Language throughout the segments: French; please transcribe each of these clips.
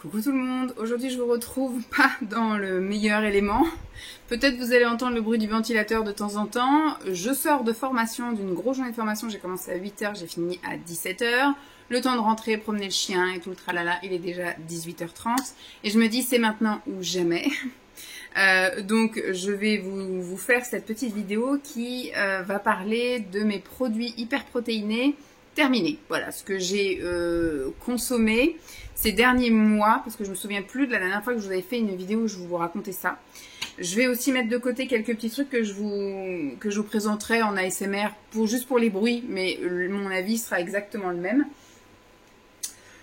Coucou tout le monde, aujourd'hui je vous retrouve pas dans le meilleur élément. Peut-être vous allez entendre le bruit du ventilateur de temps en temps. Je sors de formation, d'une grosse journée de formation, j'ai commencé à 8 h, j'ai fini à 17 h. Le temps de rentrer, promener le chien et tout le tralala, il est déjà 18 h 30. Et je me dis c'est maintenant ou jamais. Donc je vais vous faire cette petite vidéo qui va parler de mes produits hyper protéinés terminés. Voilà ce que j'ai consommé ces derniers mois, parce que je me souviens plus de la dernière fois que je vous avais fait une vidéo où je vous racontais ça. Je vais aussi mettre de côté quelques petits trucs que je vous présenterai en ASMR juste pour les bruits, mais mon avis sera exactement le même.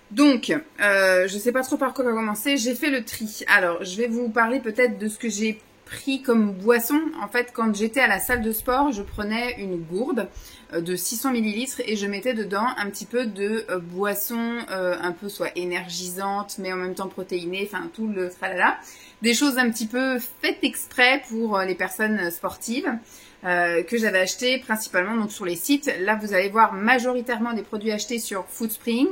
Donc, je sais pas trop par quoi commencer, j'ai fait le tri. Alors, je vais vous parler peut-être de ce que j'ai pris comme boisson. En fait, quand j'étais à la salle de sport, je prenais une gourde de 600 ml et je mettais dedans un petit peu de boisson un peu soit énergisante, mais en même temps protéinée, enfin tout le tralala. Des choses un petit peu faites exprès pour les personnes sportives. Que j'avais acheté principalement donc sur les sites. Là, vous allez voir majoritairement des produits achetés sur Foodspring,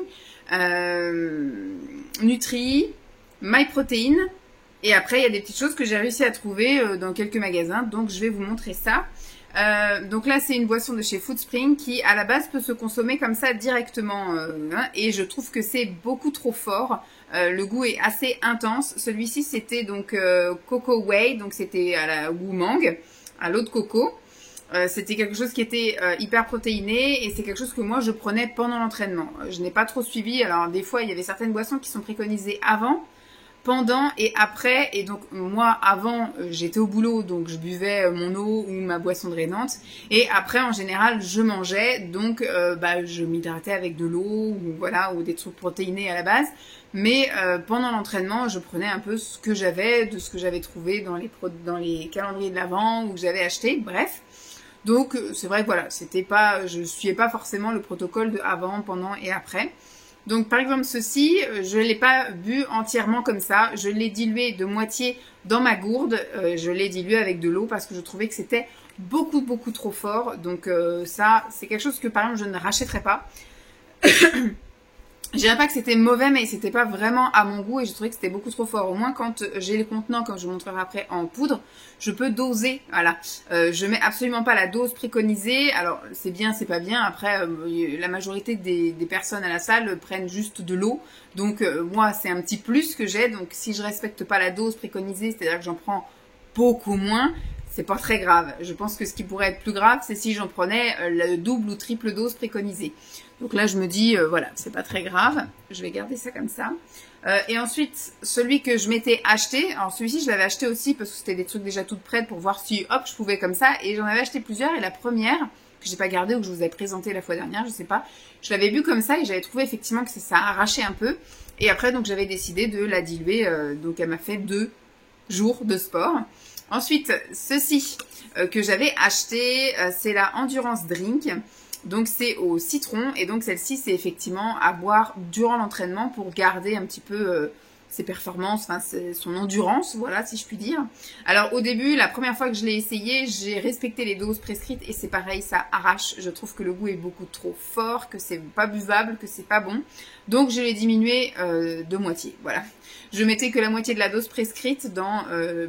Nutri, MyProtein. Et après, il y a des petites choses que j'ai réussi à trouver dans quelques magasins. Donc, je vais vous montrer ça. Donc là, c'est une boisson de chez Foodspring qui, à la base, peut se consommer comme ça directement. Et je trouve que c'est beaucoup trop fort. Le goût est assez intense. Celui-ci, c'était donc Coco Whey. Donc, c'était à la goût mangue, à l'eau de coco. C'était quelque chose qui était hyper protéiné et c'est quelque chose que moi, je prenais pendant l'entraînement. Je n'ai pas trop suivi. Alors, des fois, il y avait certaines boissons qui sont préconisées avant, pendant et après. Et donc moi avant j'étais au boulot, donc je buvais mon eau ou ma boisson drainante, et après en général je mangeais, donc je m'hydratais avec de l'eau ou voilà, ou des trucs protéinés à la base. Mais pendant l'entraînement je prenais un peu ce que j'avais, de ce que j'avais trouvé dans les calendriers de l'Avent ou que j'avais acheté, bref. Donc c'est vrai que voilà, c'était pas, je suivais pas forcément le protocole de avant, pendant et après. Donc par exemple ceci, je ne l'ai pas bu entièrement comme ça, je l'ai dilué de moitié dans ma gourde, je l'ai dilué avec de l'eau parce que je trouvais que c'était beaucoup trop fort. Donc ça, c'est quelque chose que par exemple je ne rachèterais pas. Je dirais pas que c'était mauvais, mais c'était pas vraiment à mon goût et je trouvais que c'était beaucoup trop fort. Au moins quand j'ai les contenants, comme je vous montrerai après en poudre, je peux doser. Voilà, je mets absolument pas la dose préconisée. Alors c'est bien, c'est pas bien. Après, la majorité des personnes à la salle prennent juste de l'eau. Donc moi, c'est un petit plus que j'ai. Donc si je respecte pas la dose préconisée, c'est-à-dire que j'en prends beaucoup moins, c'est pas très grave. Je pense que ce qui pourrait être plus grave, c'est si j'en prenais la double ou triple dose préconisée. Donc là, je me dis, voilà, c'est pas très grave. Je vais garder ça comme ça. Et ensuite, celui que je m'étais acheté, alors celui-ci, je l'avais acheté aussi parce que c'était des trucs déjà toutes prêtes pour voir si, hop, je pouvais comme ça. Et j'en avais acheté plusieurs. Et la première, que j'ai pas gardée ou que je vous avais présentée la fois dernière, je sais pas, je l'avais bu comme ça et j'avais trouvé effectivement que ça arrachait un peu. Et après, donc, j'avais décidé de la diluer. Donc, elle m'a fait 2 jours de sport. Ensuite, ceci que j'avais acheté, c'est la Endurance Drink. Donc c'est au citron et donc celle-ci c'est effectivement à boire durant l'entraînement pour garder un petit peu ses performances, enfin son endurance, voilà si je puis dire. Alors au début, la première fois que je l'ai essayé, j'ai respecté les doses prescrites et c'est pareil, ça arrache. Je trouve que le goût est beaucoup trop fort, que c'est pas buvable, que c'est pas bon. Donc je l'ai diminué de moitié, voilà. Je mettais que la moitié de la dose prescrite dans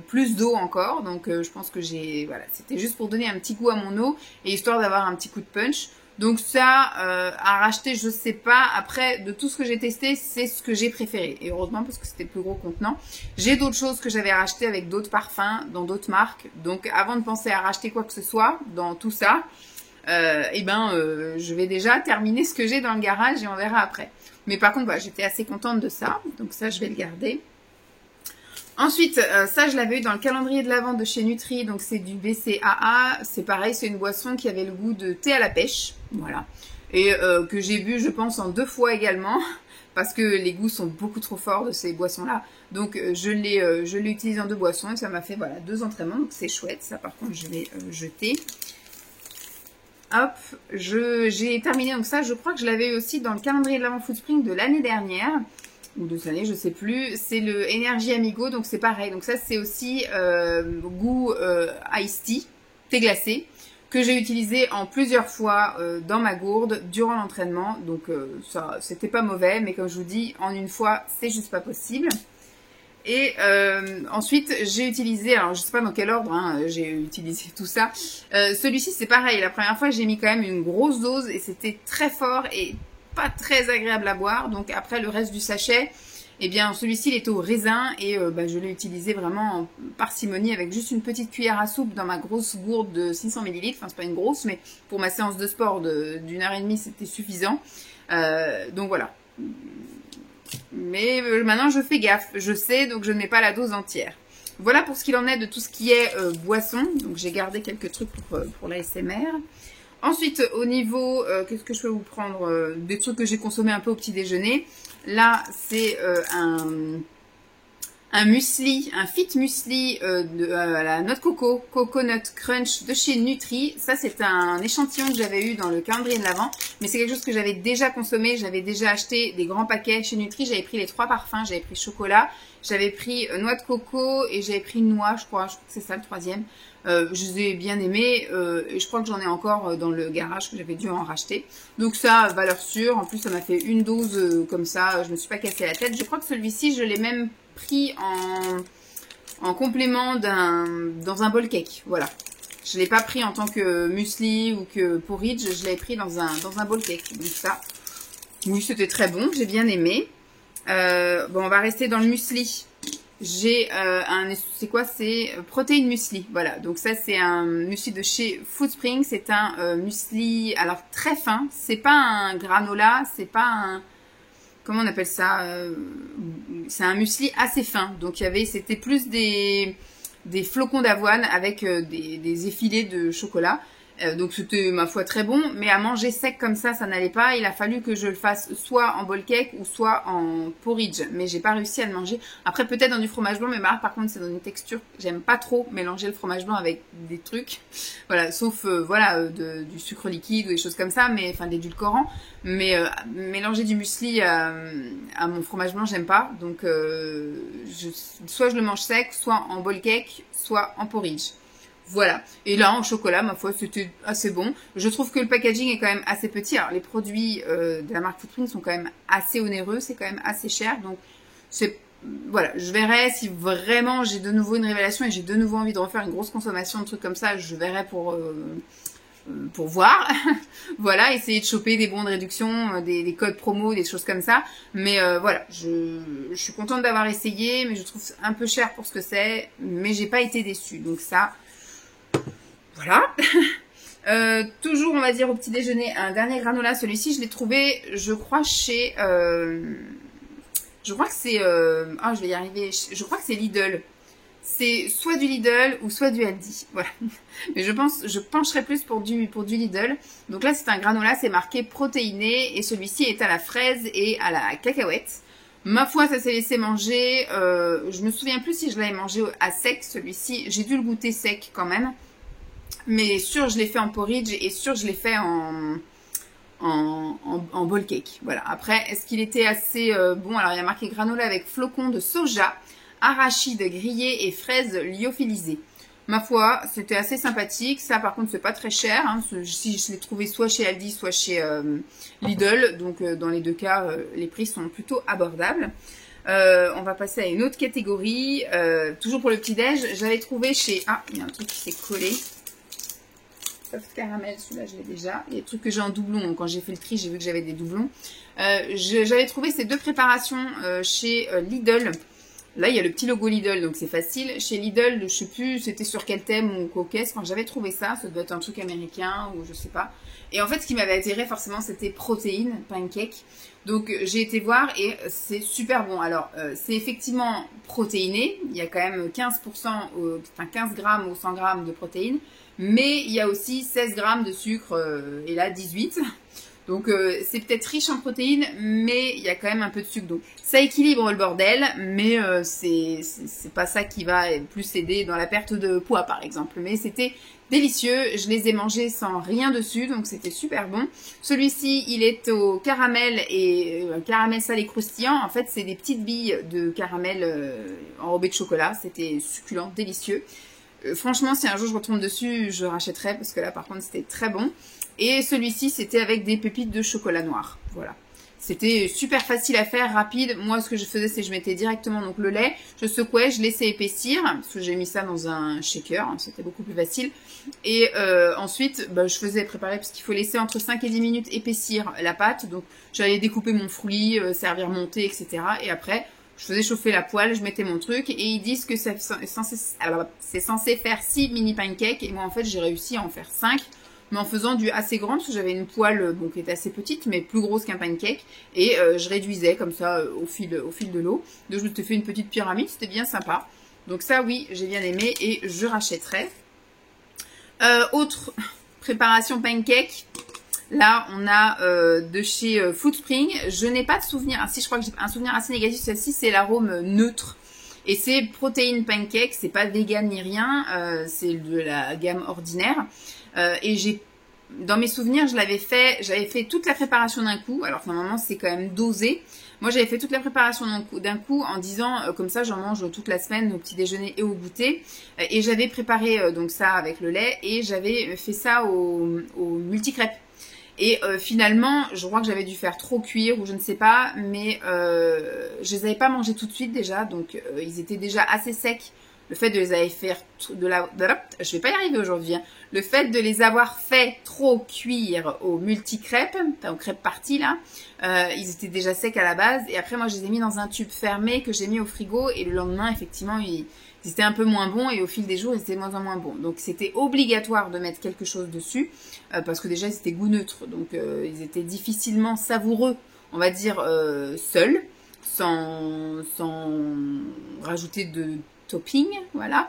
plus d'eau encore, donc je pense que voilà, c'était juste pour donner un petit goût à mon eau et histoire d'avoir un petit coup de punch. Donc ça, à racheter, je sais pas. Après, de tout ce que j'ai testé, c'est ce que j'ai préféré. Et heureusement, parce que c'était le plus gros contenant. J'ai d'autres choses que j'avais racheté avec d'autres parfums, dans d'autres marques. Donc avant de penser à racheter quoi que ce soit dans tout ça, je vais déjà terminer ce que j'ai dans le garage et on verra après. Mais par contre, j'étais assez contente de ça. Donc ça, je vais le garder. Ensuite, ça je l'avais eu dans le calendrier de l'Avent de chez Nutri, donc c'est du BCAA, c'est pareil, c'est une boisson qui avait le goût de thé à la pêche, voilà, et que j'ai bu je pense en 2 fois également, parce que les goûts sont beaucoup trop forts de ces boissons-là, donc je l'ai utilisé en 2 boissons et ça m'a fait voilà 2 entraînements, donc c'est chouette, ça par contre je vais jeter. Hop, j'ai terminé donc ça, je crois que je l'avais eu aussi dans le calendrier de l'Avent Foodspring de l'année dernière, ou de cette année, je sais plus, c'est le Energy Amigo, donc c'est pareil. Donc ça, c'est aussi goût iced tea, thé glacé, que j'ai utilisé en plusieurs fois dans ma gourde durant l'entraînement. Donc ça, c'était pas mauvais, mais comme je vous dis, en une fois, c'est juste pas possible. Et ensuite, j'ai utilisé, alors je sais pas dans quel ordre, hein, j'ai utilisé tout ça. Celui-ci, c'est pareil. La première fois, j'ai mis quand même une grosse dose et c'était très fort et pas très agréable à boire. Donc après, le reste du sachet, eh bien, celui-ci, il était au raisin et je l'ai utilisé vraiment en parcimonie avec juste une petite cuillère à soupe dans ma grosse gourde de 600 ml. Enfin, c'est pas une grosse, mais pour ma séance de sport d'une heure et demie, c'était suffisant. Donc voilà. Mais maintenant, je fais gaffe. Je sais, donc je ne mets pas la dose entière. Voilà pour ce qu'il en est de tout ce qui est boisson. Donc, j'ai gardé quelques trucs pour l'ASMR. Ensuite, au niveau, qu'est-ce que je peux vous prendre des trucs que j'ai consommés un peu au petit déjeuner. Là, c'est un muesli, un fit muesli de la noix de coco, Coconut Crunch de chez Nutri. Ça, c'est un échantillon que j'avais eu dans le calendrier de l'Avent, mais c'est quelque chose que j'avais déjà consommé. J'avais déjà acheté des grands paquets chez Nutri. J'avais pris les 3 parfums. J'avais pris chocolat, j'avais pris noix de coco et j'avais pris noix, je crois que c'est ça le troisième. Je les ai bien aimés et je crois que j'en ai encore dans le garage que j'avais dû en racheter. Donc ça, valeur sûre. En plus, ça m'a fait une dose comme ça. Je me suis pas cassé la tête. Je crois que celui-ci, je l'ai même pris en complément dans un bowl cake. Voilà. Je l'ai pas pris en tant que muesli ou que porridge. Je l'ai pris dans un bowl cake. Donc ça, oui, c'était très bon. J'ai bien aimé. Bon, on va rester dans le muesli. J'ai c'est quoi? C'est protéine muesli. Voilà, donc ça c'est un muesli de chez Foodspring. C'est un muesli, alors très fin. C'est pas un granola, c'est pas un, comment on appelle ça? C'est un muesli assez fin. Donc c'était plus des flocons d'avoine avec des effilés de chocolat. Donc c'était ma foi très bon, mais à manger sec comme ça n'allait pas. Il a fallu que je le fasse soit en bowl cake ou soit en porridge, mais j'ai pas réussi à le manger. Après peut-être dans du fromage blanc, mais par contre c'est dans une texture, j'aime pas trop mélanger le fromage blanc avec des trucs, voilà, sauf du sucre liquide ou des choses comme ça, mais enfin de l'édulcorant. Mais mélanger du muesli à mon fromage blanc, j'aime pas. Donc soit je le mange sec, soit en bowl cake, soit en porridge. Voilà. Et là, en chocolat, ma foi, c'était assez bon. Je trouve que le packaging est quand même assez petit. Alors, les produits de la marque Foodspring sont quand même assez onéreux. C'est quand même assez cher. Donc, voilà. Je verrai si vraiment j'ai de nouveau une révélation et j'ai de nouveau envie de refaire une grosse consommation de trucs comme ça. Je verrai pour voir. Voilà. Essayer de choper des bons de réduction, des codes promo, des choses comme ça. Mais voilà. Je suis contente d'avoir essayé, mais je trouve un peu cher pour ce que c'est. Mais j'ai pas été déçue. Donc ça... Voilà. Toujours, on va dire, au petit déjeuner, un dernier granola. Celui-ci, je l'ai trouvé, je crois, chez... je crois que c'est... je vais y arriver. Je crois que c'est Lidl. C'est soit du Lidl ou soit du Aldi. Voilà. Mais je pencherai plus pour du Lidl. Donc là, c'est un granola, c'est marqué protéiné. Et celui-ci est à la fraise et à la cacahuète. Ma foi, ça s'est laissé manger. Je me souviens plus si je l'avais mangé à sec, celui-ci. J'ai dû le goûter sec quand même. Mais sûr, je l'ai fait en porridge et sûr, je l'ai fait en bowl cake. Voilà. Après, est-ce qu'il était assez bon? Alors, il y a marqué granola avec flocons de soja, arachides grillés et fraises lyophilisées. Ma foi, c'était assez sympathique. Ça, par contre, c'est pas très cher. Hein. Je l'ai trouvé soit chez Aldi, soit chez Lidl. Donc, dans les deux cas, les prix sont plutôt abordables. On va passer à une autre catégorie. Toujours pour le petit-déj, j'avais trouvé chez... Ah, il y a un truc qui s'est collé. Caramel, celui-là je l'ai déjà. Il y a des trucs que j'ai en doublon. Quand j'ai fait le tri, j'ai vu que j'avais des doublons. J'avais trouvé ces deux préparations chez Lidl. Là, il y a le petit logo Lidl, donc c'est facile. Chez Lidl, je sais plus c'était sur quel thème ou quoi caisse. Quand j'avais trouvé ça, ça doit être un truc américain ou je sais pas. Et en fait, ce qui m'avait attiré forcément, c'était protéines, pancake. Donc j'ai été voir et c'est super bon. Alors c'est effectivement protéiné. Il y a quand même 15%, 15 grammes ou 100 grammes de protéines. Mais il y a aussi 16 grammes de sucre et là 18. Donc c'est peut-être riche en protéines, mais il y a quand même un peu de sucre. Donc ça équilibre le bordel, mais c'est pas ça qui va plus aider dans la perte de poids par exemple. Mais c'était délicieux, je les ai mangés sans rien dessus, donc c'était super bon. Celui-ci, il est au caramel et caramel salé croustillant. En fait, c'est des petites billes de caramel enrobées de chocolat. C'était succulent, délicieux. Franchement, si un jour je retombe dessus, je rachèterai parce que là, par contre, c'était très bon. Et celui-ci, c'était avec des pépites de chocolat noir. Voilà. C'était super facile à faire, rapide. Moi, ce que je faisais, c'est que je mettais directement donc le lait, je secouais, je laissais épaissir, parce que j'ai mis ça dans un shaker, hein, c'était beaucoup plus facile. Et ensuite, bah, je faisais préparer, parce qu'il faut laisser entre 5 et 10 minutes épaissir la pâte. Donc, j'allais découper mon fruit, servir monter, etc. Et après, je faisais chauffer la poêle, je mettais mon truc. Et ils disent que c'est censé faire 6 mini pancakes. Et moi, en fait, j'ai réussi à en faire 5. Mais en faisant du assez grand, parce que j'avais une poêle bon, qui était assez petite, mais plus grosse qu'un pancake. Et je réduisais comme ça au fil de l'eau. Donc je me suis fait une petite pyramide, c'était bien sympa. Donc ça, oui, j'ai bien aimé et je rachèterai. Autre préparation pancake. Là, on a de chez Foodspring. Je n'ai pas de souvenir. Ah, si, je crois que j'ai un souvenir assez négatif. Celle-ci, c'est l'arôme neutre. Et c'est protéine pancake. C'est pas vegan ni rien. C'est de la gamme ordinaire. Et dans mes souvenirs, j'avais fait toute la préparation d'un coup. Alors normalement, c'est quand même dosé. Moi, j'avais fait toute la préparation d'un coup en disant, comme ça, j'en mange toute la semaine au petit déjeuner et au goûter. Et j'avais préparé donc ça avec le lait et j'avais fait ça au multicrêpe. Et finalement, je crois que j'avais dû faire trop cuire ou je ne sais pas, mais je les avais pas mangés tout de suite déjà, donc ils étaient déjà assez secs. Le fait de les avoir fait, je vais pas y arriver aujourd'hui, hein. Le fait de les avoir fait trop cuire au multicrêpe, enfin au crêpe party là, ils étaient déjà secs à la base. Et après moi je les ai mis dans un tube fermé que j'ai mis au frigo et le lendemain effectivement ils étaient un peu moins bons et au fil des jours ils étaient de moins en moins bons. Donc c'était obligatoire de mettre quelque chose dessus parce que déjà ils étaient goût neutre, donc ils étaient difficilement savoureux, on va dire seuls, sans rajouter de topping, voilà.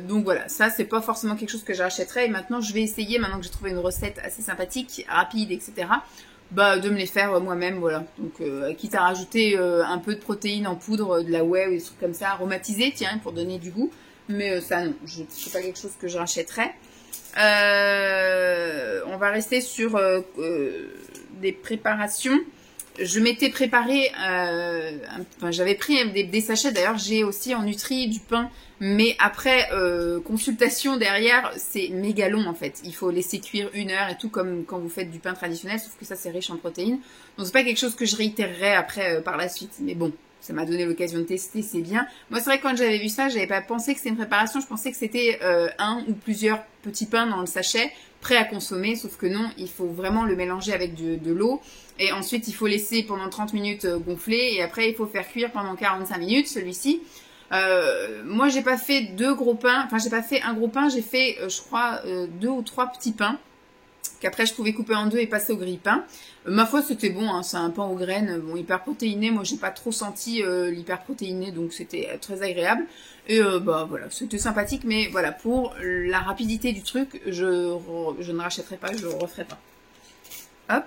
Donc voilà, ça c'est pas forcément quelque chose que j'achèterais. Et maintenant je vais essayer, maintenant que j'ai trouvé une recette assez sympathique, rapide, etc. Bah de me les faire moi-même, voilà. Donc quitte à rajouter un peu de protéines en poudre, de la whey ou des trucs comme ça, aromatisés, tiens, pour donner du goût. Mais ça non, c'est pas quelque chose que je rachèterais. On va rester sur des préparations. Je m'étais préparé, enfin j'avais pris des sachets, d'ailleurs j'ai aussi en Nutri du pain, mais après consultation derrière, c'est méga long en fait. Il faut laisser cuire 1 heure et tout comme quand vous faites du pain traditionnel, sauf que ça c'est riche en protéines. Donc c'est pas quelque chose que je réitérerai après par la suite, mais bon, ça m'a donné l'occasion de tester, c'est bien. Moi c'est vrai que quand j'avais vu ça, j'avais pas pensé que c'était une préparation, je pensais que c'était un ou plusieurs petits pains dans le sachet, prêts à consommer, sauf que non, il faut vraiment le mélanger avec de l'eau. Et ensuite, il faut laisser pendant 30 minutes gonfler. Et après, il faut faire cuire pendant 45 minutes, celui-ci. Moi, j'ai pas fait 2 gros pains. Enfin, j'ai pas fait un gros pain. J'ai fait, je crois, 2 ou 3 petits pains. Qu'après, je pouvais couper en 2 et passer au grille-pain. Ma foi, c'était bon. Hein, c'est un pain aux graines. Bon, hyper protéiné. Moi, j'ai pas trop senti l'hyper protéiné. Donc, c'était très agréable. Et bah voilà, c'était sympathique. Mais voilà, pour la rapidité du truc, je ne rachèterai pas. Je le referai pas. Hop.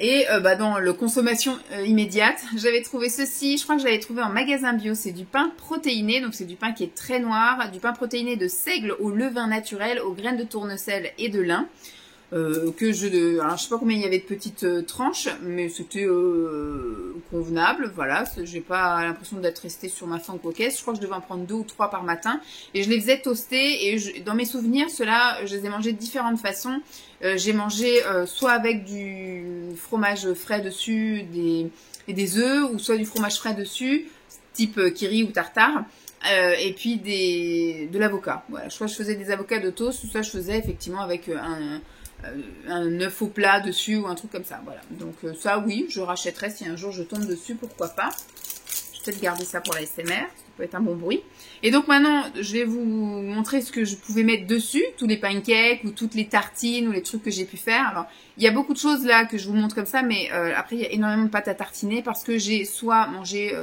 Et bah dans le consommation immédiate, j'avais trouvé ceci, je crois que je l'avais trouvé en magasin bio, c'est du pain protéiné, donc c'est du pain qui est très noir, du pain protéiné de seigle au levain naturel, aux graines de tournesol et de lin. Alors je sais pas combien il y avait de petites tranches, mais c'était convenable, voilà, j'ai pas l'impression d'être restée sur ma faim coquesse, je crois que je devais en prendre 2 ou 3 par matin, et je les faisais toaster, et dans mes souvenirs, ceux-là, je les ai mangés de différentes façons. J'ai mangé soit avec du fromage frais dessus et des œufs, ou soit du fromage frais dessus, type kiri ou tartare. Et puis de l'avocat. Voilà, soit je faisais des avocats de toast, soit je faisais effectivement avec un œuf au plat dessus ou un truc comme ça. Voilà. Donc ça, oui, je rachèterais si un jour je tombe dessus, pourquoi pas. Je vais peut-être garder ça pour la SMR, ça peut être un bon bruit. Et donc maintenant, je vais vous montrer ce que je pouvais mettre dessus, tous les pancakes ou toutes les tartines ou les trucs que j'ai pu faire. Alors, il y a beaucoup de choses là que je vous montre comme ça, mais après, il y a énormément de pâtes à tartiner parce que j'ai soit mangé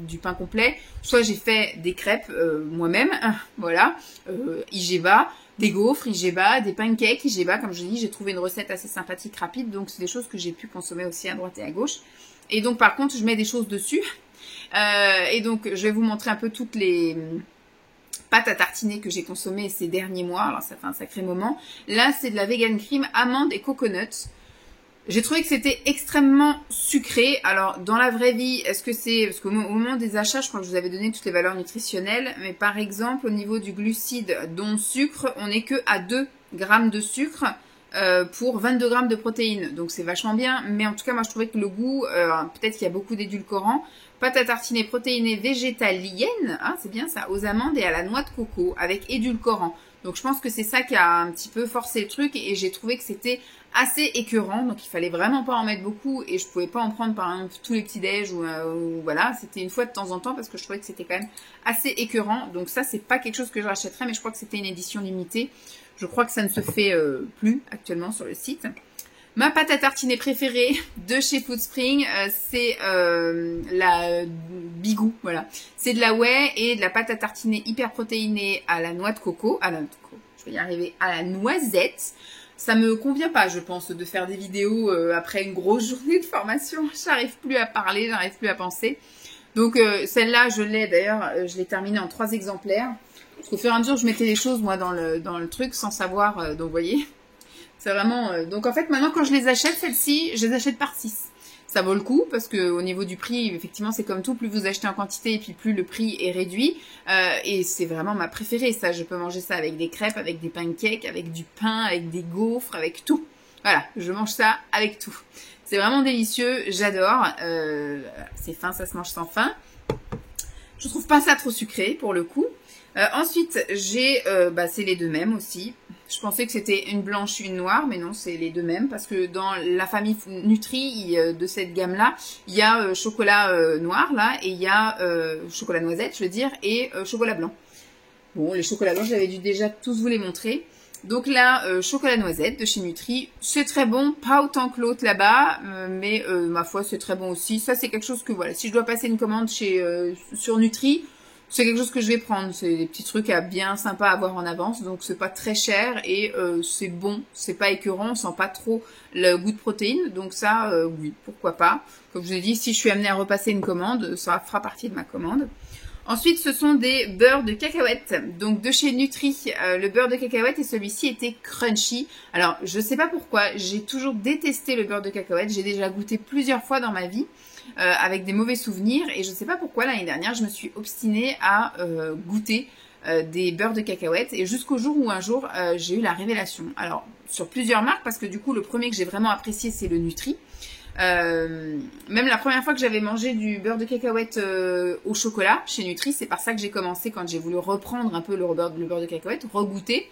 du pain complet, soit j'ai fait des crêpes moi-même, voilà, Igeba, des gaufres Igeba, des pancakes Igeba, comme je dis, j'ai trouvé une recette assez sympathique, rapide, donc c'est des choses que j'ai pu consommer aussi à droite et à gauche. Et donc par contre, je mets des choses dessus. Et donc je vais vous montrer un peu toutes les pâtes à tartiner que j'ai consommées ces derniers mois. Alors ça fait un sacré moment. Là c'est de la vegan cream amande et coconut. J'ai trouvé que c'était extrêmement sucré. Alors, dans la vraie vie, est-ce que c'est... Parce qu'au moment des achats, je crois que je vous avais donné toutes les valeurs nutritionnelles. Mais par exemple, au niveau du glucide, dont sucre, on n'est que à 2 grammes de sucre pour 22 grammes de protéines. Donc, c'est vachement bien. Mais en tout cas, moi, je trouvais que le goût, peut-être qu'il y a beaucoup d'édulcorants. Pâte à tartiner protéinée végétalienne, hein, c'est bien ça, aux amandes et à la noix de coco, avec édulcorant. Donc, je pense que c'est ça qui a un petit peu forcé le truc. Et j'ai trouvé que c'était assez écœurant, donc il fallait vraiment pas en mettre beaucoup et je pouvais pas en prendre par exemple tous les petits déj ou voilà, c'était une fois de temps en temps parce que je trouvais que c'était quand même assez écœurant. Donc ça c'est pas quelque chose que je rachèterais, mais je crois que c'était une édition limitée. Je crois que ça ne se fait plus actuellement sur le site. Ma pâte à tartiner préférée de chez Foodspring, c'est la Bigou, voilà. C'est de la whey et de la pâte à tartiner hyper protéinée à la noix de coco, je vais y arriver, à la noisette. Ça me convient pas, je pense, de faire des vidéos après une grosse journée de formation. J'arrive plus à parler, j'arrive plus à penser. Donc celle-là, je l'ai d'ailleurs, je l'ai terminée en 3 exemplaires. Parce qu'au fur et à mesure, je mettais les choses moi dans le truc sans savoir. Donc vous voyez, c'est vraiment. Donc en fait, maintenant quand je les achète, celles-ci, je les achète par 6. Ça vaut le coup parce que au niveau du prix, effectivement, c'est comme tout, plus vous achetez en quantité et puis plus le prix est réduit. Et c'est vraiment ma préférée, ça. Je peux manger ça avec des crêpes, avec des pancakes, avec du pain, avec des gaufres, avec tout. Voilà, je mange ça avec tout. C'est vraiment délicieux, j'adore. C'est fin, ça se mange sans faim. Je trouve pas ça trop sucré pour le coup. Ensuite, j'ai, c'est les deux mêmes aussi. Je pensais que c'était une blanche, une noire, mais non, c'est les deux mêmes parce que dans la famille Nutri de cette gamme-là, il y a chocolat noir là et il y a chocolat noisette, je veux dire, et chocolat blanc. Bon, les chocolats blancs, j'avais dû déjà tous vous les montrer. Donc là, chocolat noisette de chez Nutri, c'est très bon, pas autant que l'autre là-bas, mais ma foi, c'est très bon aussi. Ça, c'est quelque chose que, voilà, si je dois passer une commande sur Nutri, c'est quelque chose que je vais prendre. C'est des petits trucs bien sympas à avoir en avance, donc c'est pas très cher et c'est bon, c'est pas écœurant, on sent pas trop le goût de protéines, donc ça, oui, pourquoi pas. Comme je vous ai dit, si je suis amenée à repasser une commande, ça fera partie de ma commande. Ensuite, ce sont des beurres de cacahuètes, donc de chez Nutri. Le beurre de cacahuète et celui-ci était crunchy. Alors, je sais pas pourquoi, j'ai toujours détesté le beurre de cacahuète. J'ai déjà goûté plusieurs fois dans ma vie avec des mauvais souvenirs et je sais pas pourquoi l'année dernière, je me suis obstinée à goûter des beurres de cacahuètes et jusqu'au jour où un jour, j'ai eu la révélation. Alors, sur plusieurs marques parce que du coup, le premier que j'ai vraiment apprécié, c'est le Nutri. Même la première fois que j'avais mangé du beurre de cacahuète au chocolat chez Nutri, c'est par ça que j'ai commencé quand j'ai voulu reprendre un peu le beurre de cacahuète, regoûter.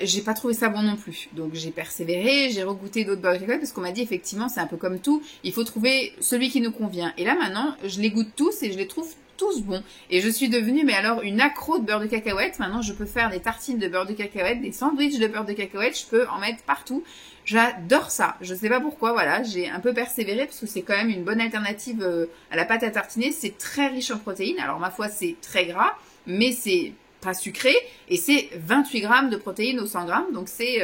J'ai pas trouvé ça bon non plus. Donc j'ai persévéré, j'ai regoûté d'autres beurres de cacahuète parce qu'on m'a dit effectivement c'est un peu comme tout, il faut trouver celui qui nous convient. Et là maintenant, je les goûte tous et je les trouve tous bons. Et je suis devenue, mais alors, une accro de beurre de cacahuète. Maintenant, je peux faire des tartines de beurre de cacahuète, des sandwichs de beurre de cacahuète, je peux en mettre partout. J'adore ça. Je sais pas pourquoi, voilà, j'ai un peu persévéré parce que c'est quand même une bonne alternative à la pâte à tartiner. C'est très riche en protéines. Alors, ma foi, c'est très gras, mais c'est pas sucré et c'est 28 grammes de protéines au 100 grammes, donc c'est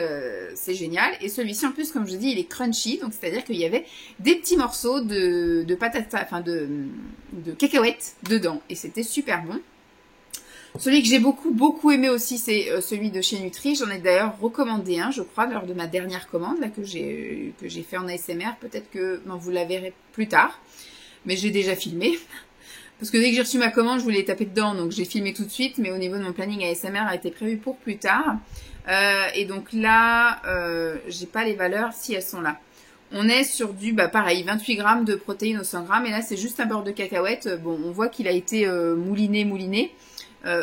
génial. Et celui-ci en plus, comme je dis, il est crunchy, donc c'est-à-dire qu'il y avait des petits morceaux de patates, enfin de cacahuètes dedans et c'était super bon. Celui que j'ai beaucoup aimé aussi, c'est celui de chez Nutri. J'en ai d'ailleurs recommandé un, je crois, lors de ma dernière commande là que j'ai fait en ASMR. Peut-être que vous la verrez plus tard, mais j'ai déjà filmé. Parce que dès que j'ai reçu ma commande, je voulais taper dedans, donc j'ai filmé tout de suite, mais au niveau de mon planning ASMR a été prévu pour plus tard. Et donc là, j'ai pas les valeurs, si elles sont là. On est sur du, pareil, 28 grammes de protéines au 100 grammes, et là c'est juste un beurre de cacahuète. Bon, on voit qu'il a été mouliné.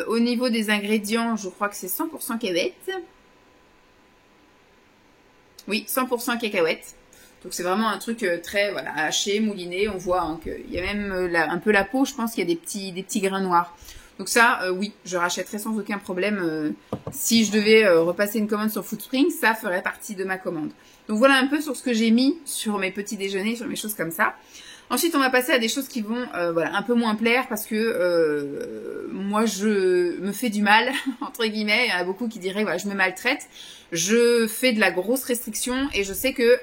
Au niveau des ingrédients, je crois que c'est 100% cacahuètes. Oui, 100% cacahuètes. Donc c'est vraiment un truc très haché, mouliné. On voit qu'il y a même un peu la peau, je pense qu'il y a des petits grains noirs. Donc ça, oui, je rachèterais sans aucun problème. Si je devais repasser une commande sur Foodspring, ça ferait partie de ma commande. Donc voilà un peu sur ce que j'ai mis sur mes petits déjeuners, sur mes choses comme ça. Ensuite, on va passer à des choses qui vont un peu moins plaire parce que moi, je me fais du mal, entre guillemets. Il y en a beaucoup qui diraient, je me maltraite. Je fais de la grosse restriction et je sais que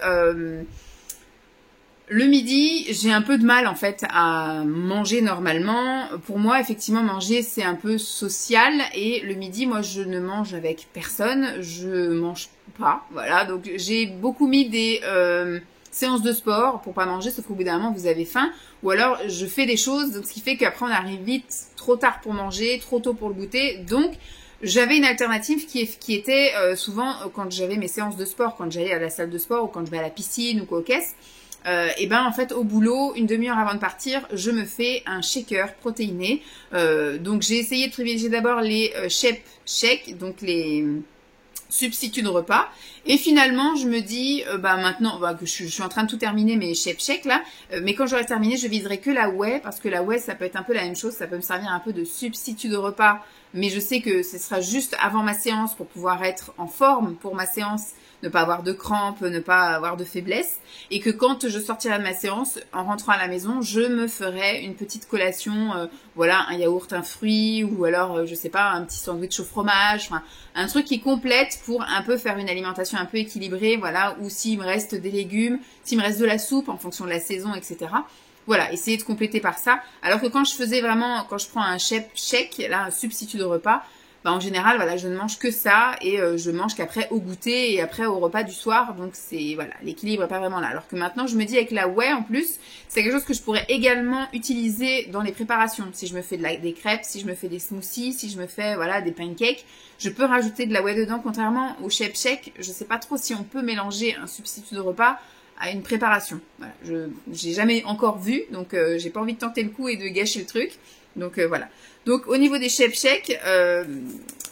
le midi, j'ai un peu de mal en fait à manger normalement. Pour moi, effectivement, manger, c'est un peu social. Et le midi, moi, je ne mange avec personne. Je mange pas. Voilà, donc j'ai beaucoup mis des séance de sport pour pas manger, sauf qu'au bout d'un moment vous avez faim, ou alors je fais des choses, ce qui fait qu'après on arrive vite trop tard pour manger, trop tôt pour le goûter, donc j'avais une alternative qui était souvent quand j'avais mes séances de sport, quand j'allais à la salle de sport ou quand je vais à la piscine ou quoi aux caisses, et ben en fait au boulot, une demi-heure avant de partir, je me fais un shaker protéiné. Donc j'ai essayé de privilégier d'abord les Shep Shake, donc les substituts de repas. Et finalement, je me dis, maintenant que je suis en train de tout terminer mes Shep Shake là, mais quand j'aurai terminé, je viserai que la whey, parce que la whey, ça peut être un peu la même chose, ça peut me servir un peu de substitut de repas, mais je sais que ce sera juste avant ma séance pour pouvoir être en forme pour ma séance, ne pas avoir de crampes, ne pas avoir de faiblesse, et que quand je sortirai de ma séance, en rentrant à la maison, je me ferai une petite collation, voilà, un yaourt, un fruit, ou alors, je sais pas, un petit sandwich au fromage, enfin, un truc qui complète pour un peu faire une alimentation un peu équilibrée, voilà, ou s'il me reste des légumes, s'il me reste de la soupe en fonction de la saison, etc. Voilà, essayer de compléter par ça. Alors que quand je prends un shake, là, un substitut de repas, en général, voilà, je ne mange que ça et je mange qu'après au goûter et après au repas du soir. Donc c'est, voilà, l'équilibre est pas vraiment là. Alors que maintenant, je me dis avec la whey en plus, c'est quelque chose que je pourrais également utiliser dans les préparations. Si je me fais des crêpes, si je me fais des smoothies, si je me fais, voilà, des pancakes, je peux rajouter de la whey dedans. Contrairement au Shep Shake, je sais pas trop si on peut mélanger un substitut de repas à une préparation. Voilà, j'ai jamais encore vu, donc j'ai pas envie de tenter le coup et de gâcher le truc. Donc voilà. Donc au niveau des Shep Shake,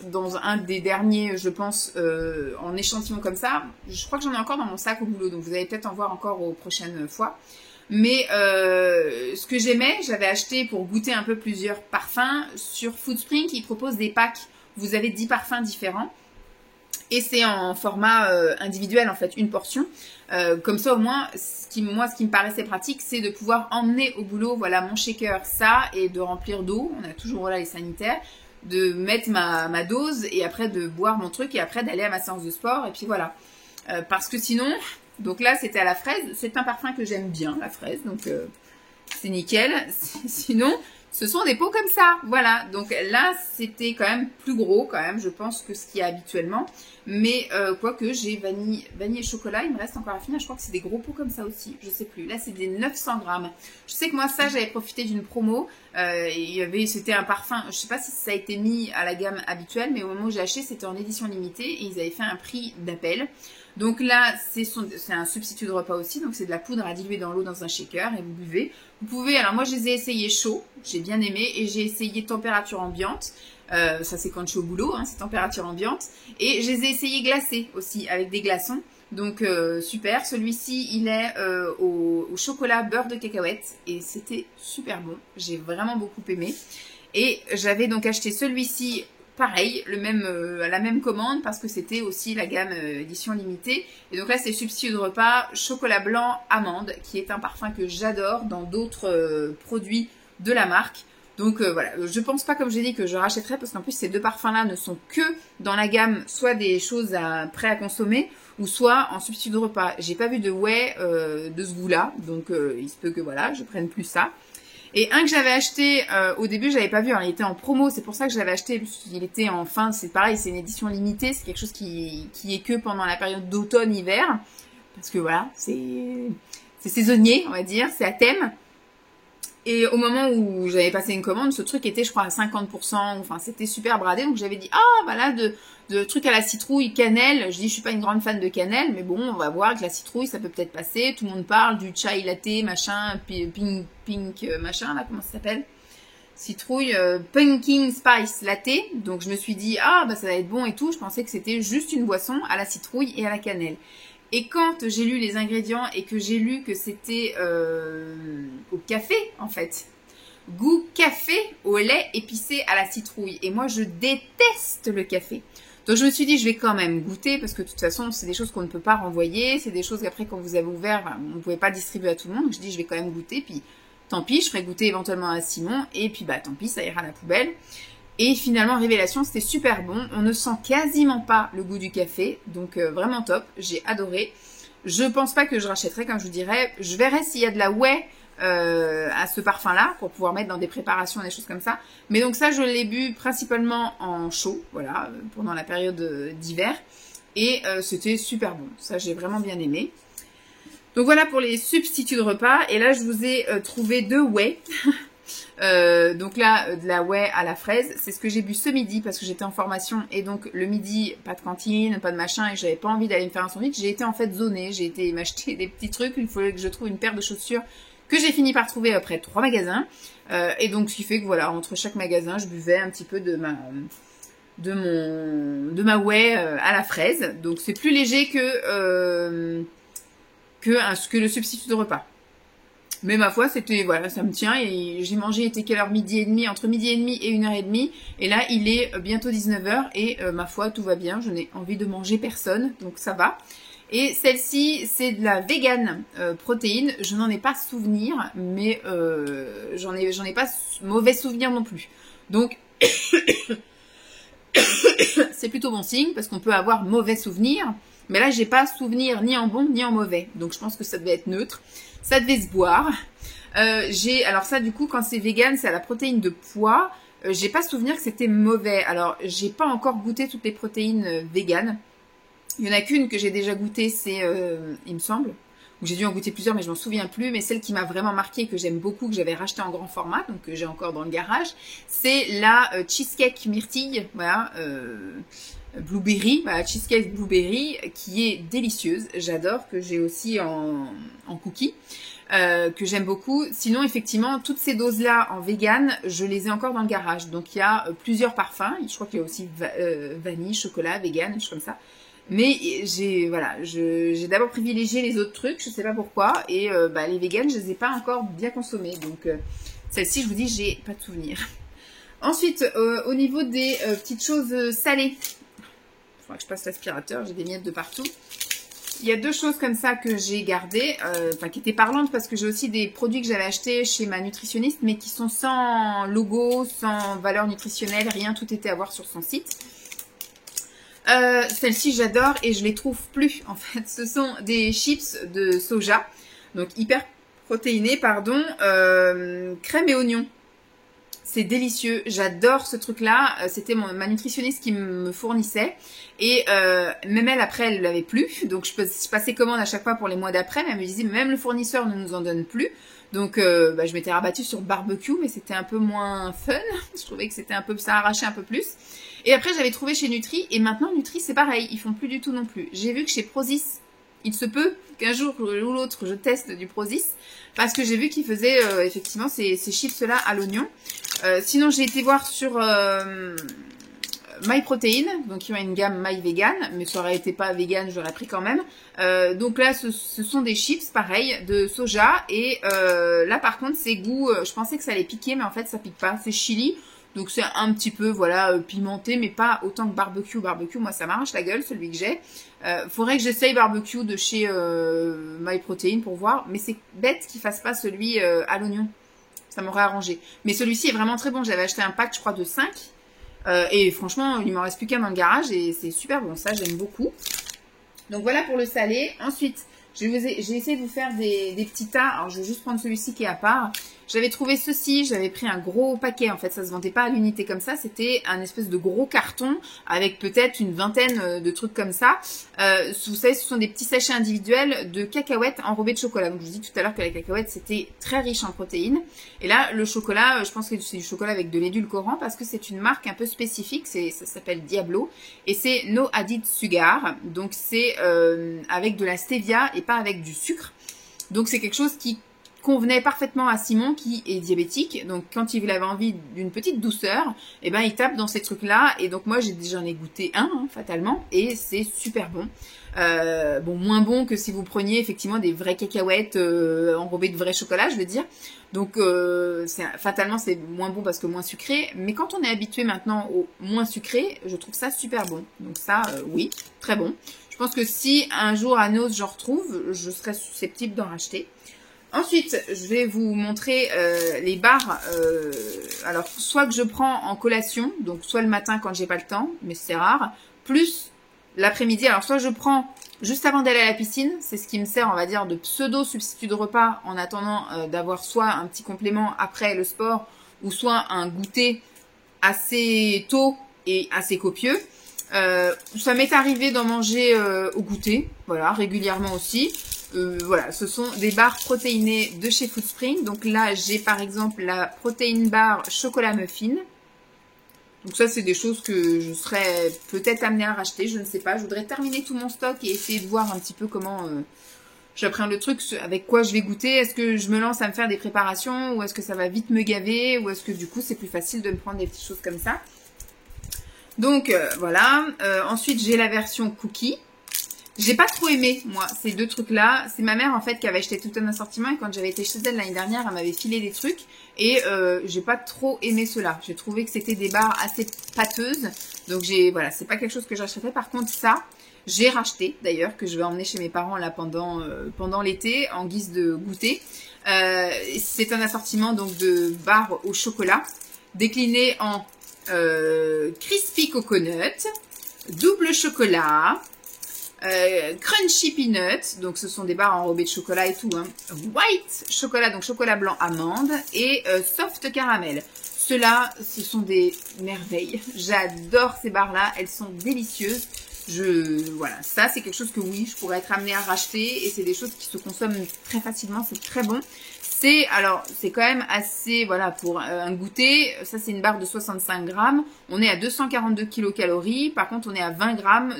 dans un des derniers, je pense, en échantillon comme ça, je crois que j'en ai encore dans mon sac au boulot, donc vous allez peut-être en voir encore aux prochaines fois. Mais ce que j'aimais, j'avais acheté pour goûter un peu plusieurs parfums sur Foodspring, qui propose des packs. Vous avez 10 parfums différents. Et c'est en format individuel, en fait, une portion. Comme ça, au moins, ce qui me paraissait pratique, c'est de pouvoir emmener au boulot, voilà, mon shaker, ça, et de remplir d'eau. On a toujours, voilà, les sanitaires. De mettre ma dose, et après de boire mon truc, et après d'aller à ma séance de sport, et puis voilà. Parce que sinon, donc là, c'était à la fraise. C'est un parfum que j'aime bien, la fraise, donc c'est nickel. Sinon, ce sont des pots comme ça, voilà. Donc là, c'était quand même plus gros, quand même, je pense, que ce qu'il y a habituellement. Mais quoique, j'ai vanille et chocolat, il me reste encore à finir. Je crois que c'est des gros pots comme ça aussi, je sais plus. Là, c'est des 900 grammes. Je sais que moi, ça, j'avais profité d'une promo. C'était un parfum, je sais pas si ça a été mis à la gamme habituelle, mais au moment où j'ai acheté, c'était en édition limitée et ils avaient fait un prix d'appel. Donc là, c'est un substitut de repas aussi, donc c'est de la poudre à diluer dans l'eau dans un shaker et vous buvez. Vous pouvez, alors moi je les ai essayés chauds, j'ai bien aimé, et j'ai essayé température ambiante. Ça c'est quand je suis au boulot, hein, c'est température ambiante. Et je les ai essayés glacés aussi, avec des glaçons. Donc super, celui-ci il est au chocolat beurre de cacahuète et c'était super bon, j'ai vraiment beaucoup aimé. Et j'avais donc acheté celui-ci, pareil, la même commande, parce que c'était aussi la gamme édition limitée. Et donc là c'est substitut de repas, chocolat blanc amande, qui est un parfum que j'adore dans d'autres produits de la marque. Donc voilà, je pense pas, comme j'ai dit, que je rachèterai, parce qu'en plus ces deux parfums-là ne sont que dans la gamme soit des choses prêtes à consommer, ou soit en substitut de repas. J'ai pas vu de whey de ce goût-là, donc il se peut que voilà, je prenne plus ça. Et un que j'avais acheté au début, j'avais pas vu, alors il était en promo, c'est pour ça que je l'avais acheté, puisqu'il était en fin, c'est pareil, c'est une édition limitée, c'est quelque chose qui est que pendant la période d'automne-hiver, parce que voilà, c'est saisonnier, on va dire, c'est à thème. Et au moment où j'avais passé une commande, ce truc était, je crois, à 50%. Enfin, c'était super bradé. Donc, j'avais dit, ah, bah là, de trucs à la citrouille, cannelle. Je dis, je suis pas une grande fan de cannelle, mais bon, on va voir avec la citrouille, ça peut peut-être passer. Tout le monde parle du chai latte, machin, pink, machin, là, comment ça s'appelle? Citrouille, pumpkin spice latte. Donc, je me suis dit, ah, bah ça va être bon et tout. Je pensais que c'était juste une boisson à la citrouille et à la cannelle. Et quand j'ai lu les ingrédients et que j'ai lu que c'était au café, en fait, goût café au lait épicé à la citrouille. Et moi, je déteste le café. Donc, je me suis dit, je vais quand même goûter, parce que de toute façon, c'est des choses qu'on ne peut pas renvoyer. C'est des choses qu'après, quand vous avez ouvert, on ne pouvait pas distribuer à tout le monde. Donc, je dis, je vais quand même goûter. Puis, tant pis, je ferai goûter éventuellement à Simon. Et puis, bah, tant pis, ça ira à la poubelle. Et finalement, révélation, c'était super bon. On ne sent quasiment pas le goût du café. Donc, vraiment top. J'ai adoré. Je pense pas que je rachèterai, comme je vous dirais. Je verrai s'il y a de la whey à ce parfum-là, pour pouvoir mettre dans des préparations, des choses comme ça. Mais donc ça, je l'ai bu principalement en chaud, voilà, pendant la période d'hiver. Et c'était super bon. Ça, j'ai vraiment bien aimé. Donc voilà pour les substituts de repas. Et là, je vous ai trouvé 2 whey. Donc là, de la whey à la fraise. C'est ce que j'ai bu ce midi parce que j'étais en formation. Et donc le midi, pas de cantine, pas de machin. Et j'avais pas envie d'aller me faire un sandwich. J'ai été en fait zonée. J'ai été m'acheter des petits trucs. Il fallait que je trouve une paire de chaussures que j'ai fini par trouver après 3 magasins. Et donc ce qui fait que voilà, entre chaque magasin, je buvais un petit peu de ma whey à la fraise. Donc c'est plus léger que le substitut de repas. Mais ma foi, c'était, voilà, ça me tient. Et j'ai mangé, il était quelle heure? Midi et demi, entre midi et demi et 1h30. Et là, il est bientôt 19h. Et ma foi, tout va bien. Je n'ai envie de manger personne. Donc ça va. Et celle-ci, c'est de la vegan protéine. Je n'en ai pas souvenir. Mais j'en ai pas mauvais souvenir non plus. Donc, c'est plutôt bon signe. Parce qu'on peut avoir mauvais souvenir. Mais là, j'ai pas souvenir ni en bon ni en mauvais. Donc je pense que ça devait être neutre. Ça devait se boire. Alors ça, du coup, quand c'est vegan, c'est à la protéine de pois. J'ai pas souvenir que c'était mauvais. Alors, j'ai pas encore goûté toutes les protéines véganes. Il y en a qu'une que j'ai déjà goûtée, c'est, il me semble. J'ai dû en goûter plusieurs, mais je m'en souviens plus. Mais celle qui m'a vraiment marqué, que j'aime beaucoup, que j'avais racheté en grand format, donc que j'ai encore dans le garage, c'est la cheesecake myrtille. Voilà. Blueberry, voilà, cheesecake blueberry, qui est délicieuse. J'adore, que j'ai aussi en cookie, que j'aime beaucoup. Sinon, effectivement, toutes ces doses-là en vegan, je les ai encore dans le garage. Donc, il y a plusieurs parfums. Je crois qu'il y a aussi vanille, chocolat, vegan, des choses comme ça. Mais j'ai d'abord privilégié les autres trucs, je sais pas pourquoi. Et les vegan, je les ai pas encore bien consommés. Donc, celle-ci, je vous dis, j'ai pas de souvenir. Ensuite, au niveau des petites choses salées, il faudra que je passe l'aspirateur, j'ai des miettes de partout. Il y a 2 choses comme ça que j'ai gardées, qui étaient parlantes parce que j'ai aussi des produits que j'avais achetés chez ma nutritionniste, mais qui sont sans logo, sans valeur nutritionnelle, rien, tout était à voir sur son site. Celles-ci, j'adore et je les trouve plus, en fait. Ce sont des chips de soja, donc hyper protéinés, pardon, crème et oignon. C'est délicieux, j'adore ce truc-là. C'était ma nutritionniste qui me fournissait. Et même elle, après, elle l'avait plus. Donc, je passais commande à chaque fois pour les mois d'après. Mais elle me disait, même le fournisseur ne nous en donne plus. Donc, je m'étais rabattue sur barbecue, mais c'était un peu moins fun. Je trouvais que c'était un peu, ça arrachait un peu plus. Et après, j'avais trouvé chez Nutri. Et maintenant, Nutri, c'est pareil. Ils font plus du tout non plus. J'ai vu que chez Prozis, il se peut qu'un jour ou l'autre, je teste du Prozis. Parce que j'ai vu qu'ils faisaient effectivement ces chips-là à l'oignon. Sinon, j'ai été voir sur MyProtein, donc ils ont une gamme My Vegan, mais ça aurait été pas vegan, j'aurais pris quand même. Donc là, ce sont des chips, pareil, de soja. Et là, par contre, c'est goût, je pensais que ça allait piquer, mais en fait, ça pique pas. C'est chili. Donc c'est un petit peu, voilà, pimenté, mais pas autant que barbecue. Barbecue, moi, ça m'arrache la gueule, celui que j'ai. Faudrait que j'essaye barbecue de chez MyProtein pour voir. Mais c'est bête qu'ils fassent pas celui à l'oignon. Ça m'aurait arrangé. Mais celui-ci est vraiment très bon. J'avais acheté un pack, je crois, de 5. Et franchement, il m'en reste plus qu'un dans le garage. Et c'est super bon. Ça, j'aime beaucoup. Donc voilà pour le salé. Ensuite, j'ai essayé de vous faire des petits tas. Alors, je vais juste prendre celui-ci qui est à part. J'avais trouvé ceci, j'avais pris un gros paquet, en fait, ça se vendait pas à l'unité comme ça, c'était un espèce de gros carton avec peut-être une vingtaine de trucs comme ça. Vous savez, ce sont des petits sachets individuels de cacahuètes enrobées de chocolat. Donc, je vous dis tout à l'heure que la cacahuète, c'était très riche en protéines. Et là, le chocolat, je pense que c'est du chocolat avec de l'édulcorant parce que c'est une marque un peu spécifique, ça s'appelle Diablo. Et c'est No Added Sugar, donc c'est avec de la stevia et pas avec du sucre. Donc, c'est quelque chose qui convenait parfaitement à Simon qui est diabétique. Donc quand il avait envie d'une petite douceur, eh ben il tape dans ces trucs-là. Et donc moi j'en ai goûté un, fatalement, et c'est super bon. Bon, moins bon que si vous preniez effectivement des vraies cacahuètes enrobées de vrai chocolat, je veux dire. Donc fatalement c'est moins bon parce que moins sucré. Mais quand on est habitué maintenant au moins sucré, je trouve ça super bon. Donc ça, oui, très bon. Je pense que si un jour à Noz j'en retrouve, je serais susceptible d'en racheter. Ensuite, je vais vous montrer les barres. Alors, soit que je prends en collation, donc soit le matin quand j'ai pas le temps, mais c'est rare, plus l'après-midi. Alors, soit je prends juste avant d'aller à la piscine, c'est ce qui me sert, on va dire, de pseudo-substitut de repas en attendant d'avoir soit un petit complément après le sport, ou soit un goûter assez tôt et assez copieux. Ça m'est arrivé d'en manger au goûter, voilà, régulièrement aussi. Voilà, ce sont des barres protéinées de chez Foodspring. Donc là, j'ai par exemple la protéine bar chocolat muffin. Donc ça, c'est des choses que je serais peut-être amenée à racheter, je ne sais pas. Je voudrais terminer tout mon stock et essayer de voir un petit peu comment j'apprends le truc, avec quoi je vais goûter. Est-ce que je me lance à me faire des préparations ou est-ce que ça va vite me gaver ou est-ce que du coup, c'est plus facile de me prendre des petites choses comme ça. Donc voilà. Ensuite, j'ai la version cookie. J'ai pas trop aimé, moi, ces deux trucs-là. C'est ma mère, en fait, qui avait acheté tout un assortiment. Et quand j'avais été chez elle l'année dernière, elle m'avait filé des trucs. Et j'ai pas trop aimé ceux-là. J'ai trouvé que c'était des barres assez pâteuses. Donc, voilà, c'est pas quelque chose que j'achèterais. Par contre, ça, j'ai racheté, d'ailleurs, que je vais emmener chez mes parents, là, pendant l'été, en guise de goûter. C'est un assortiment, donc, de barres au chocolat, décliné en crispy coconut, double chocolat, crunchy peanut, donc ce sont des barres enrobées de chocolat et tout, hein. White chocolat, donc chocolat blanc amande, et soft caramel. Ceux-là, ce sont des merveilles. J'adore ces barres-là, elles sont délicieuses. Voilà, ça c'est quelque chose que oui, je pourrais être amenée à racheter, et c'est des choses qui se consomment très facilement, c'est très bon. C'est quand même assez, voilà, pour un goûter, ça c'est une barre de 65 grammes, on est à 242 kilocalories, par contre on est à 20 grammes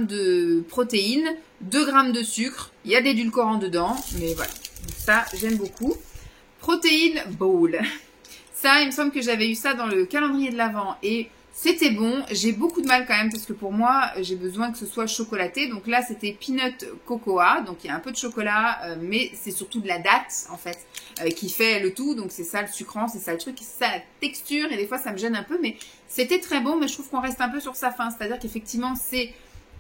de protéines, 2 grammes de sucre, il y a des édulcorants dedans, mais voilà, ça j'aime beaucoup. Protéine bowl, ça il me semble que j'avais eu ça dans le calendrier de l'Avent et c'était bon, j'ai beaucoup de mal quand même parce que pour moi, j'ai besoin que ce soit chocolaté. Donc là, c'était peanut cocoa, donc il y a un peu de chocolat, mais c'est surtout de la date en fait qui fait le tout. Donc c'est ça le sucrant, c'est ça le truc, c'est ça la texture et des fois ça me gêne un peu, mais c'était très bon. Mais je trouve qu'on reste un peu sur sa faim, c'est-à-dire qu'effectivement c'est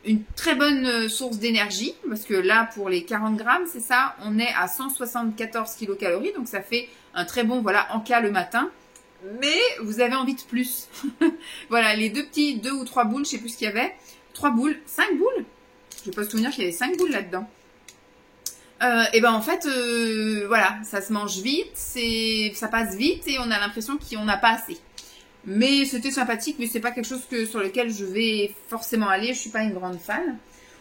une très bonne source d'énergie parce que là pour les 40 grammes, c'est ça, on est à 174 kilocalories, donc ça fait un très bon voilà encas le matin. Mais vous avez envie de plus. Voilà, les deux ou trois boules, je sais plus ce qu'il y avait. 3 boules, 5 boules. Je vais pas me souvenir qu'il y avait 5 boules là-dedans. Et ben en fait, voilà, ça se mange vite, ça passe vite et on a l'impression qu'on n'a pas assez. Mais c'était sympathique, mais c'est pas quelque chose sur lequel je vais forcément aller. Je suis pas une grande fan.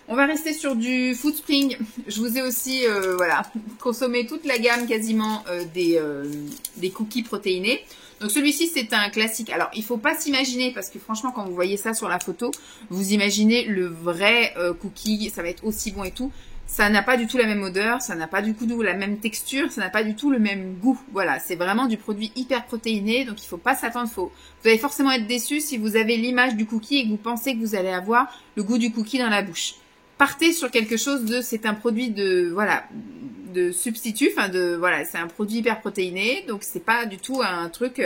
On va rester sur du Foodspring. Je vous ai aussi, voilà, consommé toute la gamme quasiment des cookies protéinés. Donc celui-ci c'est un classique. Alors il faut pas s'imaginer parce que franchement quand vous voyez ça sur la photo, vous imaginez le vrai cookie, ça va être aussi bon et tout. Ça n'a pas du tout la même odeur, ça n'a pas du tout la même texture, ça n'a pas du tout le même goût. Voilà, c'est vraiment du produit hyper protéiné, donc il faut pas s'attendre. Vous allez forcément être déçu si vous avez l'image du cookie et que vous pensez que vous allez avoir le goût du cookie dans la bouche. Partez sur quelque chose c'est un produit de substitut, voilà, c'est un produit hyper protéiné, donc c'est pas du tout un truc,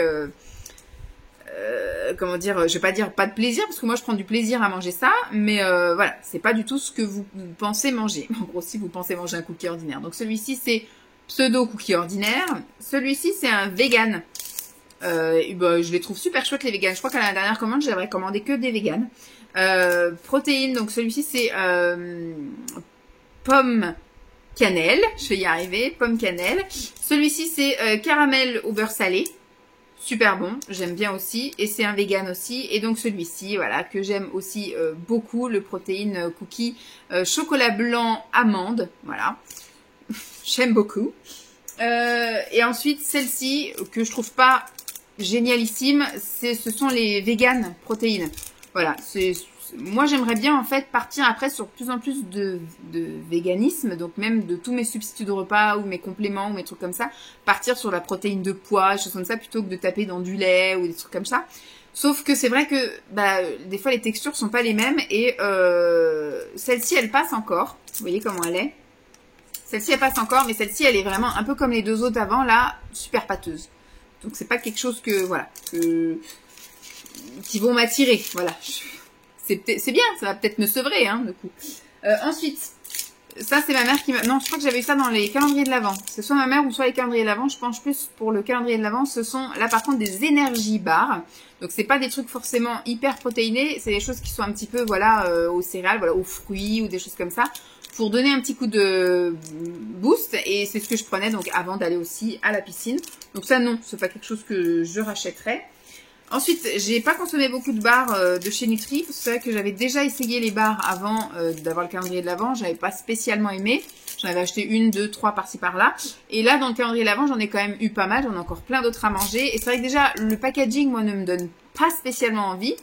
comment dire, je vais pas dire pas de plaisir, parce que moi je prends du plaisir à manger ça, mais voilà, c'est pas du tout ce que vous pensez manger. En gros, si vous pensez manger un cookie ordinaire. Donc celui-ci c'est pseudo cookie ordinaire, celui-ci c'est un vegan. Je les trouve super chouettes les vegans. Je crois qu'à la dernière commande j'avais commandé que des vegans. Protéines, donc celui-ci c'est pomme cannelle, je vais y arriver, pomme cannelle. Celui-ci c'est caramel au beurre salé, super bon, j'aime bien aussi, et c'est un vegan aussi. Et donc celui-ci, voilà, que j'aime aussi beaucoup, le protéine cookie chocolat blanc amande, voilà, j'aime beaucoup. Et ensuite celle-ci que je trouve pas génialissime, ce sont les vegan protéines. Voilà, moi j'aimerais bien en fait partir après sur plus en plus de véganisme, donc même de tous mes substituts de repas ou mes compléments ou mes trucs comme ça, partir sur la protéine de pois, des choses comme ça, plutôt que de taper dans du lait ou des trucs comme ça. Sauf que c'est vrai que des fois les textures sont pas les mêmes et celle-ci elle passe encore, vous voyez comment elle est. Celle-ci elle passe encore, mais celle-ci elle est vraiment un peu comme les deux autres avant là, super pâteuse. Donc c'est pas quelque chose que voilà qui vont m'attirer, voilà. C'est bien, ça va peut-être me sevrer, hein, du coup. Ensuite, ça c'est ma mère qui m'a... Non, je crois que j'avais eu ça dans les calendriers de l'Avent. C'est soit ma mère ou soit les calendriers de l'Avent. Je penche plus pour le calendrier de l'Avent. Ce sont, là par contre, des énergie bars. Donc c'est pas des trucs forcément hyper protéinés. C'est des choses qui sont un petit peu, voilà, aux céréales, voilà, aux fruits ou des choses comme ça. Pour donner un petit coup de boost. Et c'est ce que je prenais donc avant d'aller aussi à la piscine. Donc ça, non, c'est pas quelque chose que je rachèterais. Ensuite, j'ai pas consommé beaucoup de barres de chez Nutri. C'est vrai que j'avais déjà essayé les barres avant d'avoir le calendrier de l'Avent. J'avais pas spécialement aimé. J'en avais acheté une, deux, trois par-ci par-là. Et là, dans le calendrier de l'Avent, j'en ai quand même eu pas mal. J'en ai encore plein d'autres à manger. Et c'est vrai que déjà, le packaging, moi, ne me donne pas spécialement envie.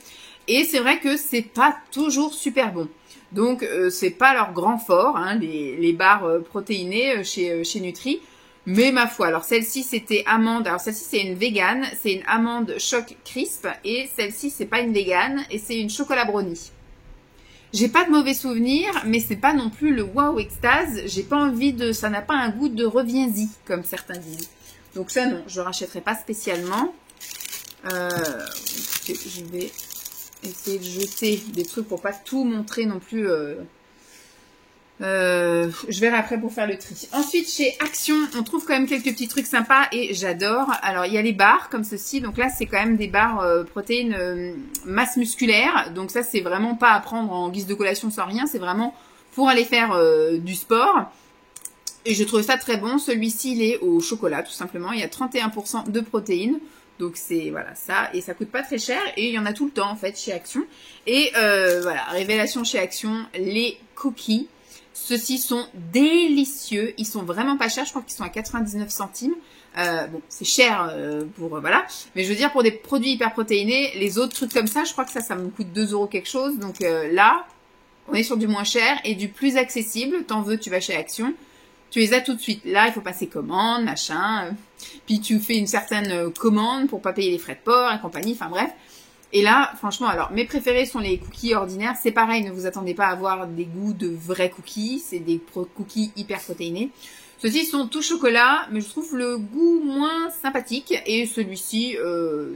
Et c'est vrai que c'est pas toujours super bon. Donc, c'est pas leur grand fort, hein, les barres protéinées chez Nutri. Mais ma foi, alors celle-ci c'était amande, alors celle-ci c'est une végane, c'est une amande choc crisp et celle-ci c'est pas une végane et c'est une chocolat brownie. J'ai pas de mauvais souvenirs, mais c'est pas non plus le wow extase, j'ai pas envie de, ça n'a pas un goût de reviens-y comme certains disent. Donc ça non, je rachèterai pas spécialement. Je vais essayer de jeter des trucs pour pas tout montrer non plus. Je verrai après pour faire le tri. Ensuite, chez Action, on trouve quand même quelques petits trucs sympas et j'adore. Alors, il y a les barres comme ceci. Donc là, c'est quand même des barres protéines masse musculaire. Donc ça, c'est vraiment pas à prendre en guise de collation sans rien. C'est vraiment pour aller faire du sport. Et je trouve ça très bon. Celui-ci, il est au chocolat, tout simplement. Il y a 31% de protéines. Donc c'est voilà ça, et ça coûte pas très cher, et il y en a tout le temps en fait chez Action. Et voilà, révélation chez Action, les cookies. Ceux-ci sont délicieux, ils sont vraiment pas chers, je crois qu'ils sont à 99 centimes. Bon, c'est cher pour voilà, mais je veux dire pour des produits hyper protéinés, les autres trucs comme ça, je crois que ça me coûte 2 € quelque chose. Donc là, on est sur du moins cher et du plus accessible. T'en veux, tu vas chez Action, tu les as tout de suite. Là, il faut passer commande, machin. Puis tu fais une certaine commande pour pas payer les frais de port et compagnie. Enfin bref. Et là, franchement, alors mes préférés sont les cookies ordinaires. C'est pareil, ne vous attendez pas à avoir des goûts de vrais cookies. C'est des cookies hyper protéinés. Ceux-ci sont tout chocolat, mais je trouve le goût moins sympathique. Et celui-ci,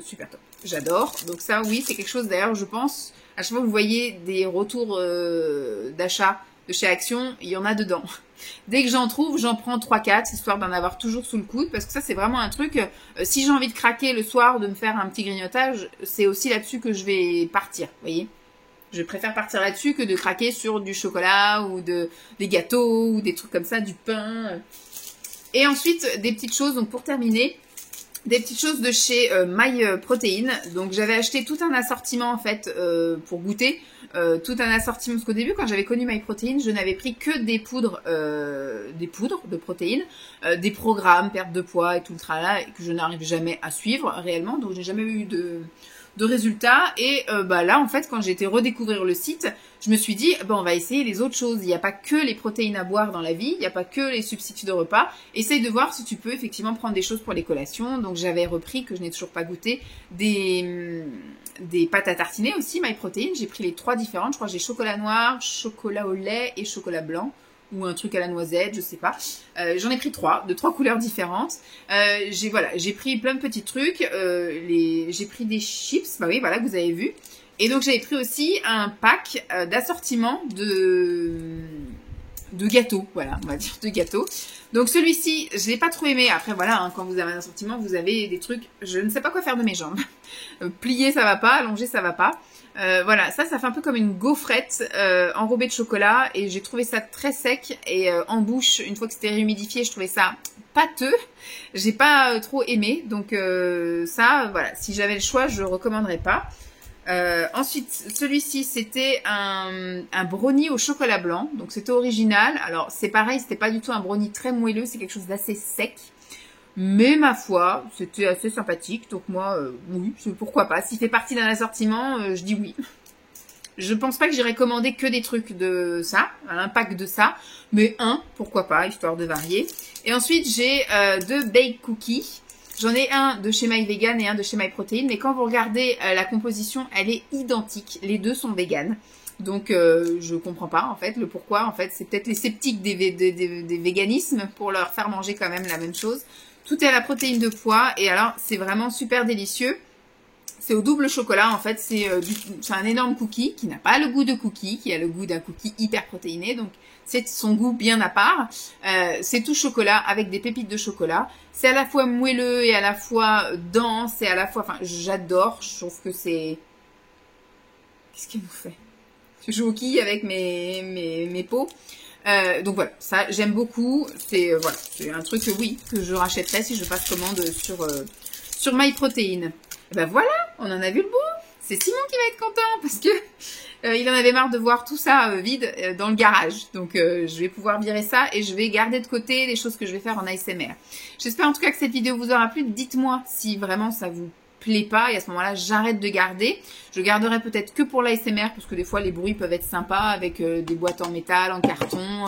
super top. J'adore. Donc ça, oui, c'est quelque chose d'ailleurs, je pense. À chaque fois que vous voyez des retours d'achat de chez Action, il y en a dedans. Dès que j'en trouve, j'en prends 3-4, histoire d'en avoir toujours sous le coude, parce que ça, c'est vraiment un truc, si j'ai envie de craquer le soir, de me faire un petit grignotage, c'est aussi là-dessus que je vais partir, vous voyez. Je préfère partir là-dessus que de craquer sur du chocolat, ou des gâteaux, ou des trucs comme ça, du pain. Et ensuite, des petites choses, donc pour terminer, des petites choses de chez My Protein. Donc j'avais acheté tout un assortiment en fait pour goûter. Tout un assortiment, parce qu'au début quand j'avais connu My Protein, je n'avais pris que des poudres de protéines, des programmes, perte de poids et tout le tralala, que je n'arrive jamais à suivre réellement, donc j'ai jamais eu de résultats. Et bah là en fait quand j'ai été redécouvrir le site, je me suis dit on va essayer les autres choses. Il n'y a pas que les protéines à boire dans la vie, il n'y a pas que les substituts de repas. Essaye de voir si tu peux effectivement prendre des choses pour les collations. Donc j'avais repris, que je n'ai toujours pas goûté, des pâtes à tartiner aussi, My Protein. J'ai pris les 3 différentes, je crois que j'ai chocolat noir, chocolat au lait et chocolat blanc. Ou un truc à la noisette, je sais pas. J'en ai pris 3, de 3 couleurs différentes. J'ai pris plein de petits trucs. J'ai pris des chips, bah oui, voilà, que vous avez vu. Et donc j'avais pris aussi un pack d'assortiment de gâteaux, voilà, on va dire de gâteaux. Donc celui-ci, je l'ai pas trop aimé. Après voilà, hein, quand vous avez un assortiment, vous avez des trucs, je ne sais pas quoi faire de mes jambes. Plier ça va pas, allonger ça va pas. Voilà, ça fait un peu comme une gaufrette enrobée de chocolat, et j'ai trouvé ça très sec, et en bouche, une fois que c'était réhumidifié, je trouvais ça pâteux. J'ai pas trop aimé, donc ça, voilà, si j'avais le choix, je recommanderais pas. Ensuite, celui-ci, c'était un brownie au chocolat blanc, donc c'était original. Alors c'est pareil, c'était pas du tout un brownie très moelleux, c'est quelque chose d'assez sec. Mais ma foi, c'était assez sympathique, donc moi, oui, pourquoi pas. S'il fait partie d'un assortiment, je dis oui. Je pense pas que j'irai commander que des trucs de ça, un pack de ça, mais pourquoi pas, histoire de varier. Et ensuite, j'ai 2 bake cookies. J'en ai un de chez My Vegan et un de chez My Protein, mais quand vous regardez la composition, elle est identique. Les deux sont véganes. Donc je comprends pas en fait le pourquoi. En fait, c'est peut-être les sceptiques des véganismes pour leur faire manger quand même la même chose. Tout est à la protéine de pois, et alors c'est vraiment super délicieux. C'est au double chocolat en fait, c'est un énorme cookie qui n'a pas le goût de cookie, qui a le goût d'un cookie hyper protéiné, donc c'est son goût bien à part. C'est tout chocolat avec des pépites de chocolat. C'est à la fois moelleux et à la fois dense et à la fois, enfin j'adore, je trouve que c'est... Qu'est-ce qu'elle nous fait? Je joue au quilles avec mes pots. Donc voilà, ça j'aime beaucoup. C'est voilà, c'est un truc que oui, que je rachèterais si je passe commande sur My Protein. Et ben voilà, on en a vu le bout. C'est Simon qui va être content parce que il en avait marre de voir tout ça vide dans le garage. Donc je vais pouvoir virer ça et je vais garder de côté les choses que je vais faire en ASMR. J'espère en tout cas que cette vidéo vous aura plu. Dites-moi si vraiment ça vous plaît pas et à ce moment-là j'arrête de garder. Je garderai peut-être que pour l'ASMR parce que des fois les bruits peuvent être sympas avec des boîtes en métal, en carton,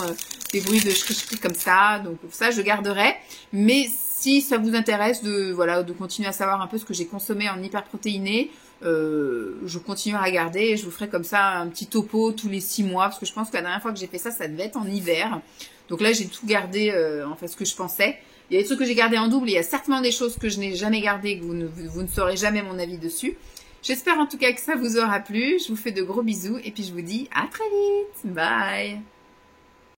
des bruits de chri-chri comme ça. Donc ça je garderai. Mais si ça vous intéresse de continuer à savoir un peu ce que j'ai consommé en hyperprotéiné, je continuerai à garder et je vous ferai comme ça un petit topo tous les 6 mois parce que je pense que la dernière fois que j'ai fait ça, ça devait être en hiver. Donc là j'ai tout gardé en fait ce que je pensais. Il y a des trucs que j'ai gardés en double, il y a certainement des choses que je n'ai jamais gardées, que vous ne saurez jamais mon avis dessus. J'espère en tout cas que ça vous aura plu, je vous fais de gros bisous et puis je vous dis à très vite, bye.